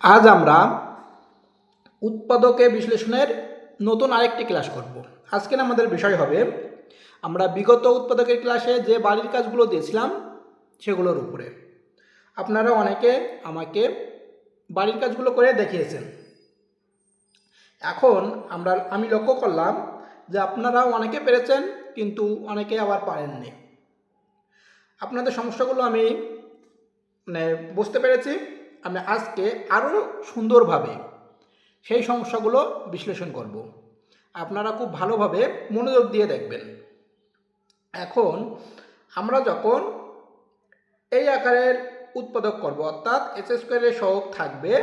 আজ আমরা উৎপাদকে বিশ্লেষণের নতুন আরেকটি ক্লাস করব। আজকের আমাদের বিষয় হবে আমরা বিগত উৎপাদকের ক্লাসে যে বাড়ির কাজগুলো দিয়েছিলাম সেগুলোর উপরে। আপনারা অনেকে আমাকে বাড়ির কাজগুলো করে দেখিয়েছেন। এখন আমি লক্ষ্য করলাম যে আপনারাও অনেকে পেরেছেন, কিন্তু অনেকে আবার পারেননি। আপনাদের সমস্যাগুলো আমি বুঝতে পেরেছি। আমি আজকে আরও সুন্দরভাবে সেই সমস্যাগুলো বিশ্লেষণ করব। আপনারা খুব ভালোভাবে মনোযোগ দিয়ে দেখবেন। এখন আমরা যখন এই আকারের উৎপাদক করব, অর্থাৎ h² সহগ থাকবে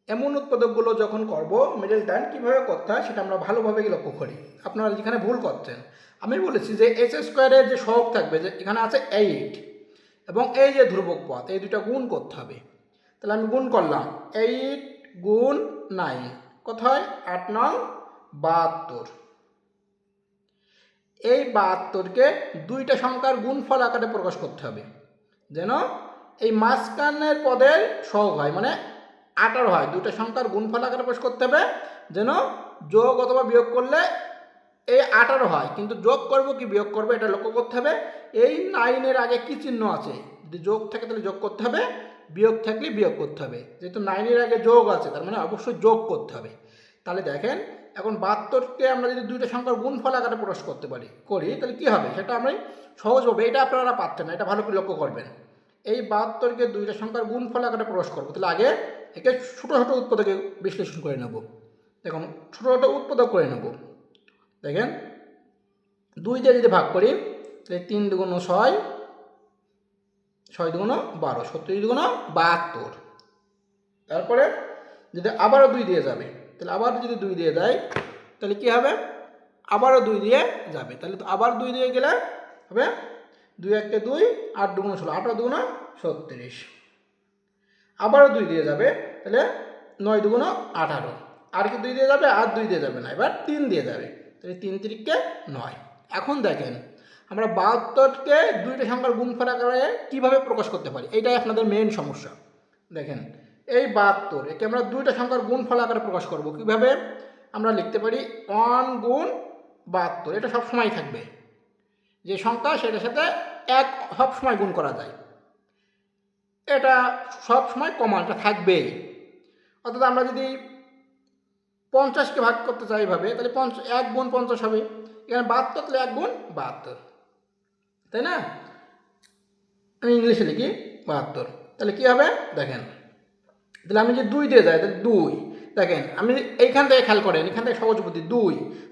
এমন উৎপাদকগুলো যখন করব, মিডল টার্ম কীভাবে করতে হয় সেটা আমরা ভালোভাবে লক্ষ্য করি। আপনারা যেখানে ভুল করছেন, আমি বলেছি যে h² যে সহগ থাকবে, যে এখানে আছে 8 এবং এই যে ধ্রুবক পদ, এই দুটো গুণ করতে হবে। তাহলে আমি গুণ করলাম 8 গুণ 9, কত হয় 8 9 72। এই 72কে দুইটা সংখ্যার গুণফল আকারে প্রকাশ করতে হবে, যেন এই মাঝখানের পদের সহগ হয়, মানে 18 হয়। দুইটা সংখ্যার গুণফল আকারে প্রকাশ করতে হবে, যেন যোগ অথবা বিয়োগ করলে এই 18 হয়, কিন্তু যোগ করব কি বিয়োগ করব এটা লক্ষ্য করতে হবে। এই 9-এর আগে কি চিহ্ন আছে, যদি যোগ থাকে তাহলে যোগ করতে হবে, বিয়োগ থাকলে বিয়োগ করতে হবে। যেহেতু 9-এর আগে যোগ আছে, তার মানে অবশ্যই যোগ করতে হবে। তাহলে দেখেন, এখন 72কে আমরা যদি দুইটা সংখ্যার গুণফল আকারে প্রকাশ করতে করি তাহলে কি হবে সেটা আমি সহজভাবে, এটা আপনারা পারতেন না, এটা ভালো করে লক্ষ্য করবেন। এই 72কে দুইটা সংখ্যার গুণফল আকারে প্রকাশ করবো, তাহলে আগে একে ছোটো ছোটো উৎপাদকে বিশ্লেষণ করে নেব। দেখুন, ছোটো ছোটো উৎপাদক করে নেব। দেখেন, 2 দিয়ে যদি ভাগ করি তাহলে 3 দুগুণ 6, 6 দুগুণ 12, 70 দুগুণ 72। তারপরে যদি আবারও 2 দিয়ে যাবে, তাহলে আবার যদি 2 দিয়ে যায় তাহলে কি হবে, আবারও 2 দিয়ে যাবে, তাহলে তো আবার 2 দিয়ে গেলে হবে 2 1 2, 8 দুগুণ 16, 8 দুগুণ 36। আবারও 2 দিয়ে যাবে, তাহলে 9 দুগুণ 18। আর কি 2 দিয়ে যাবে, আর 2 দিয়ে যাবে না, এবার 3 দিয়ে যাবে, তাহলে 3 3কে 9। এখন দেখেন, আমরা 72কে দুইটা সংখ্যার গুণফল আকারে কীভাবে প্রকাশ করতে পারি, এইটাই আপনাদের মেইন সমস্যা। দেখেন, এই 72 একে আমরা দুইটা সংখ্যার গুণফল আকারে প্রকাশ করব। কিভাবে আমরা লিখতে পারি, 1 গুণ 72, এটা সবসময় থাকবে। যে সংখ্যা সেটার সাথে 1 সবসময় গুণ করা যায়, এটা সবসময় কমন, এটা থাকবেই। অর্থাৎ আমরা যদি 50কে ভাগ করতে চাই এভাবে, তাহলে 1 গুণ 50 হবে। এখানে 72, তাহলে 1 গুণ 72, তাই না? আমি ইংলিশে লিখি 72, তাহলে কী হবে দেখেন, তাহলে আমি যে 2 দিয়ে যাই, তাহলে 2, দেখেন আমি এইখান থেকে খেয়াল করেন, এখান থেকে সহজ বুদ্ধি,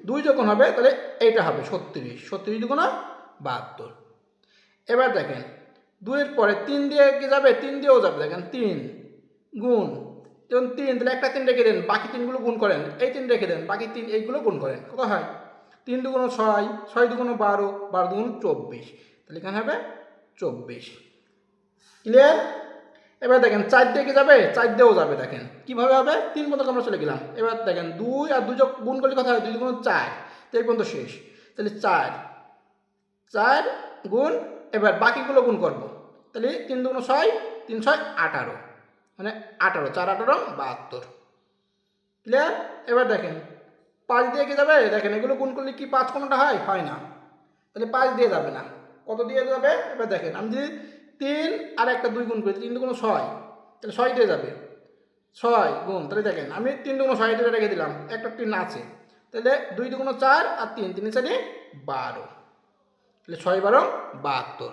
2 যখন হবে তাহলে এইটা হবে 36, 36 দুগুণ 72। এবার দেখেন, 2-এর পরে 3 দিয়ে কি যাবে, 3 দিয়েও যাবে। দেখেন 3 গুণ, যখন 3, তাহলে একটা 3 রেখে দেন, বাকি 3গুলো গুণ করেন, এই 3 রেখে দেন, বাকি 3 এইগুলো গুণ করেন, কত হয় 3 দুগুণ 6, 6 দুগুণ 12, 12 দুগুণ 24, তাহলে এখানে হবে 24। ক্লিয়ার? এবার দেখেন 4 দিয়ে কি যাবে, 4 দিয়েও যাবে। দেখেন কীভাবে হবে, 3 পর্যন্ত আমরা চলে গেলাম। এবার দেখেন 2 আর 2 যোগ গুণ করলে কথা হয় 2 দুগুণ 4, তো এই পর্যন্ত শেষ। তাহলে 4 গুণ, এবার বাকিগুলো গুণ করব, তাহলে 3 দুগুণ 6, 3 6 18, মানে 18, 4 18 72। ক্লিয়ার? এবার দেখেন 5 দিয়ে কি যাবে, দেখেন এগুলো গুণ করলে কি 5 কোনোটা হয়, হয় না, তাহলে 5 দিয়ে যাবে না, কত দিয়ে যাবে, এবার দেখেন আমি যদি 3 আর একটা 2 গুণ করি, 3 দুগুণ 6, তাহলে 6 দিয়ে যাবে, 6 গুণ, তাহলে দেখেন আমি 3 দুগুণ 6 দিয়ে রেখে দিলাম, একটা 3 আছে, তাহলে 2 দুগুণ 4 আর 3 3 4 12, তাহলে 6 12 72।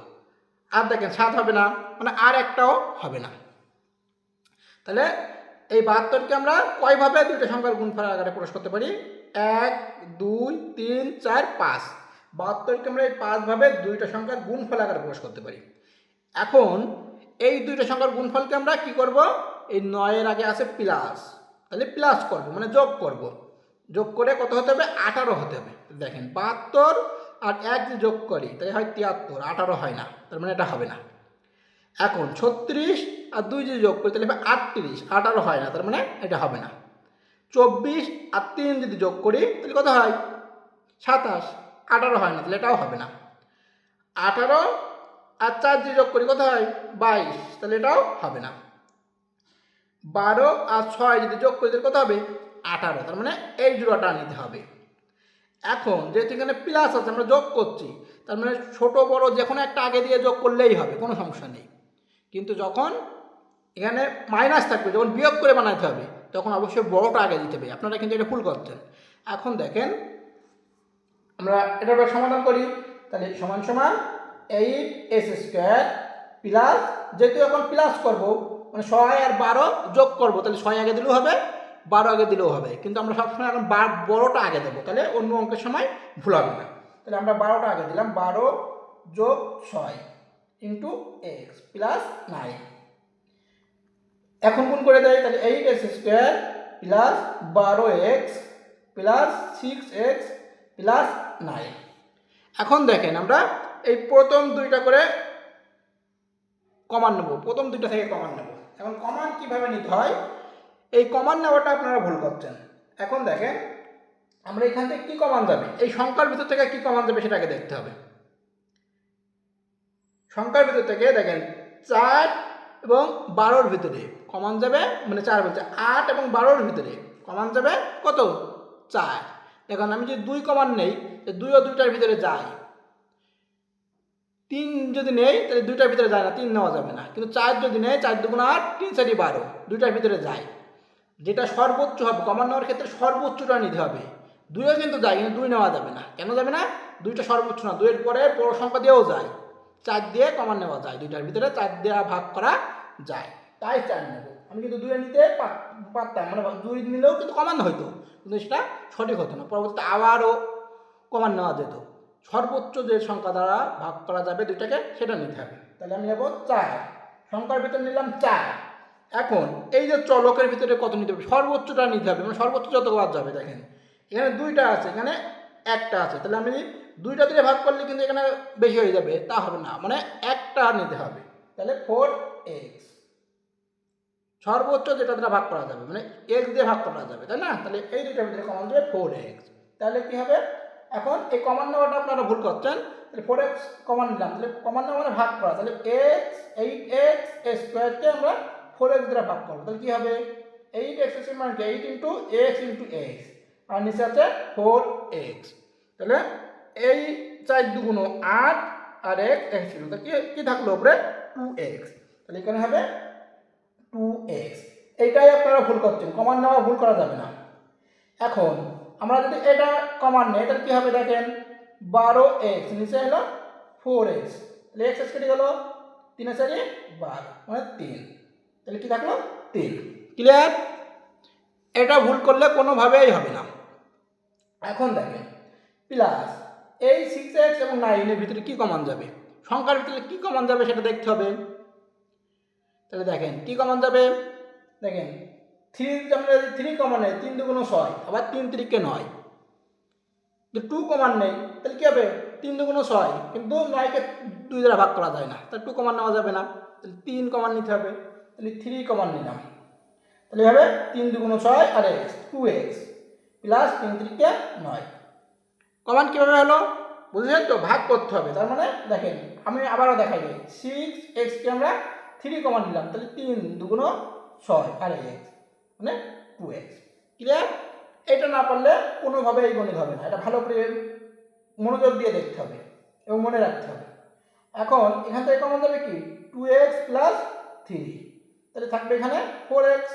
আর দেখেন 7 হবে না, মানে আর একটাও হবে না। তাহলে এই 72কে আমরা কয়ভাবে দুইটা সংখ্যার গুণফল আকারে প্রকাশ করতে পারি, 1 2 3 4 5। 72কে আমরা এই 5 ভাবে দুইটা সংখ্যার গুণফল আকারে প্রকাশ করতে পারি। এখন এই দুইটা সংখ্যার গুণফলকে আমরা কি করব, এই 9-এর আগে আছে প্লাস, তাহলে প্লাস করব, মানে যোগ করব। যোগ করে কত হতে হবে, 18 হতে হবে। দেখেন 72 আর 1 যে যোগ করি তাহলে হয় 73, 18 হয় না, তার মানে এটা হবে না। এখন 36 আর 2 যদি যোগ করি তাহলে 38, 18 হয় না, তার মানে এটা হবে না। 24 আর 3 যদি যোগ করি তাহলে কত হয় 27, 18 হয় না, তাহলে এটাও হবে না। 18 আর 4 যদি যোগ করি কত হয় 22, তাহলে এটাও হবে না। 12 আর 6 যদি যোগ করে দিলে কত হবে 18, তার মানে এই জোড়াটা নিতে হবে। এখন যেহেতু এখানে প্লাস আছে আমরা যোগ করছি, তার মানে ছোট বড় যে কোনো একটা আগে দিয়ে যোগ করলেই হবে, কোনো সমস্যা নেই। কিন্তু যখন এখানে মাইনাস থাকবে, যখন বিয়োগ করে বানাতে হবে, তখন অবশ্যই বড়টা আগে দিতে হবে। আপনারা কিন্তু এটা ভুল করছেন। এখন দেখেন আমরা এটার সমাধান করি, তাহলে সমান সমান 8s² প্লাস, যেহেতু এখন প্লাস করব মানে 6 আর 12 যোগ করব, তাহলে 6 আগে দিলেও হবে 12 আগে দিলেও হবে, কিন্তু আমরা সবসময় এখন বড়টা আগে দেবো, তাহলে অন্য অঙ্কের সময় ভুল হবে না। তাহলে আমরা 12টা আগে দিলাম, 12 যোগ 6 ইন্টু এক্স প্লাস 9। এখন গুণ করে দেয়, তাহলে 8s² plus 12x plus 6x plus 9। এখন দেখেন আমরা এই প্রথম দুইটা করে কমান নেব, প্রথম দুইটা থেকে কমান নেব। এখন কমান কিভাবে নিতে হয়, এই কমান নেওয়াটা আপনারা ভুল করছেন। এখন দেখেন আমরা এখান থেকে কি কমান যাবে, এই সংখ্যার ভিতর থেকে কি কমান যাবে সেটাকে দেখতে হবে। সংখ্যার ভিতর থেকে দেখেন 4 এবং 12-র ভিতরে কমান যাবে, মানে 4 বলছে 8 এবং 12-র ভিতরে কমান যাবে কত 4। দেখুন আমি যদি 2 কমান নেই, 2 ও 2টার ভিতরে যায়, 3 যদি নেই তাহলে 2টার ভিতরে যায় না, 3 নেওয়া যাবে না। কিন্তু 4 যদি নেই, 4 2 8, 3 4 12, 2টার ভিতরে যায়। যেটা সর্বোচ্চ হবে কমান নেওয়ার ক্ষেত্রে সর্বোচ্চটা নিতে হবে। 2ও কিন্তু যায়, কিন্তু 2 নেওয়া যাবে না। কেন যাবে না, 2টা সর্বোচ্চ না, 2-এর পরে বড় সংখ্যা দিয়েও যায়, 4 দিয়ে কমান নেওয়া যায়, 2টার ভিতরে 4 দিয়ে ভাগ করা যায়, তাই 4 নেব। আমি কিন্তু 2 নিতে পারতাম, মানে 2 নিলেও কিন্তু কমান হইতো, কিন্তু সেটা সঠিক হতো না, পরবর্তীতে আবারও কমান নেওয়া যেত। সর্বোচ্চ যে সংখ্যা দ্বারা ভাগ করা যাবে 2টাকে সেটা নিতে হবে। তাহলে আমি নেব 4, সংখ্যার ভিতরে নিলাম 4। এখন এই যে চলকের ভিতরে কত নিতে হবে, সর্বোচ্চটা নিতে হবে, মানে সর্বোচ্চ যতবার যাবে। দেখেন এখানে 2টা আছে, এখানে 1টা আছে, তাহলে আমি 2টা দিয়ে ভাগ করলে কিন্তু এখানে বেশি হয়ে যাবে, তা হবে না, মানে 1টা নিতে হবে। তাহলে 4x, সর্বোচ্চ যেটা দ্বারা ভাগ করা যাবে, মানে x দিয়ে ভাগ করা যাবে, তাই না? তাহলে এই দুইটার ভিতরে কমন যাবে 4x। তাহলে কি হবে, এখন এই কমন নেওয়াটা আপনারা ভুল করছেন। তাহলে 4x কমন নিলাম, তাহলে কমন নেওয়া মানে ভাগ করা, তাহলে x 8x² আমরা 4x দ্বারা ভাগ করবো, তাহলে কি হবে 8x মানে 8 ইন্টু x ইন্টু x, আর নিচে আছে 4x। তাহলে এই 4 2 8 আর x ছিল, তাহলে কি থাকলো উপরে 2x, তাহলে এখানে হবে 2x। এইটাই আপনারা ভুল করছেন, কমান নেওয়া ভুল করা যাবে না। এখন আমরা যদি এটা কমান নেই, তাহলে কি হবে দেখেন 12x নিচে হলো 4x, তাহলে x কেটে গেল, 3 4 12 মানে 3, তাহলে কি থাকলো 3। ক্লিয়ার? এটা ভুল করলে কোনোভাবেই হবে না। এখন দেখেন প্লাস এই 6x এবং 9-এর ভিতরে কি কমান যাবে, সংখ্যার ভিতরে কি কমান যাবে সেটা দেখতে হবে। তাহলে দেখেন কি কমন যাবে, দেখেন 3 কমন নেই, 3 2 6, আবার 3 3 9, 2 কমন নেই, তাহলে কি হবে 3 2 6, কিন্তু 9কে 2 দ্বারা ভাগ করা যায় না, তাহলে 2 কমন নেওয়া যাবে না, তাহলে 3 কমন নিতে হবে, তাহলে 3 কমন নিলাম, তাহলে হবে 3 2 6 আর x 2x প্লাস 3 3 9। কমন কীভাবে হলো বুঝলেন তো, ভাগ করতে হবে। তার মানে দেখেন আমি আবারও দেখাই দিই, 6xকে আমরা 3 কমন নিলাম, তাহলে 3 2 6 আর x মানে 2x। ক্লিয়ার? এটা না পারলে কোনোভাবে এই গণিত হবে না, এটা ভালো করে মনোযোগ দিয়ে দেখতে হবে এবং মনে রাখতে হবে। এখন এখান থেকে কমন যাবে কি 2x প্লাস 3, তাহলে থাকবে এখানে 4x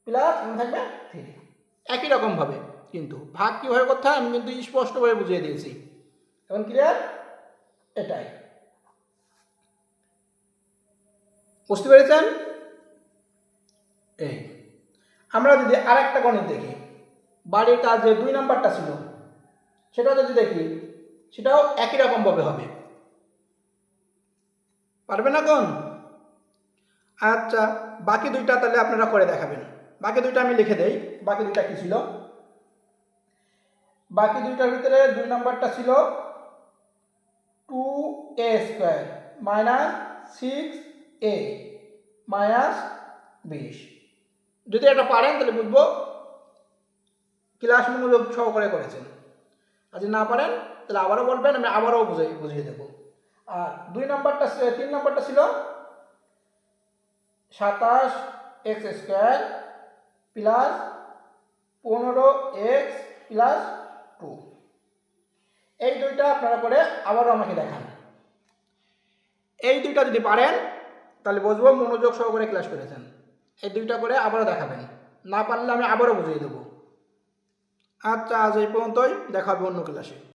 প্লাস থাকবে 3। একই রকমভাবে কিন্তু ভাগ কীভাবে করতে হয় আমি কিন্তু স্পষ্টভাবে বুঝিয়ে দিয়েছি। এখন ক্লিয়ার? এটাই বুঝতে পেরেছেন? এই আমরা যদি আরেকটা গণিত দেখি, বাড়ির কাজ যে 2 নাম্বারটা ছিল সেটাও যদি দেখি, সেটাও একই রকমভাবে হবে। পারবেন এখন? আচ্ছা, বাকি দুইটা তাহলে আপনারা করে দেখাবেন। বাকি দুইটা আমি লিখে দেই, বাকি দুইটা কি ছিল। বাকি দুইটার ভিতরে 2 নাম্বারটা ছিল 2a² মাইনাস 6a মাইনাস 20। যদি এটা পারেন তাহলে বুঝবো ক্লাস মনোযোগ সহকারে করেছেন, আর যদি না পারেন তাহলে আবারও বলবেন, আমি আবারও বুঝিয়ে দেবো। আর 3 নাম্বারটা ছিল 27 এক্স স্কোয়ার প্লাস 15x+2। এই দুইটা আপনারা করে আবারও আমাকে দেখান। এই দুইটা যদি পারেন তাহলে বুঝবো মনোযোগ সহকারে ক্লাস করেছেন। এই দুইটা করে আবারও দেখাবেন, না পারলে আমি আবারও বুঝিয়ে দেবো। আচ্ছা, আজ এই পর্যন্তই, দেখা হবে অন্য ক্লাসে।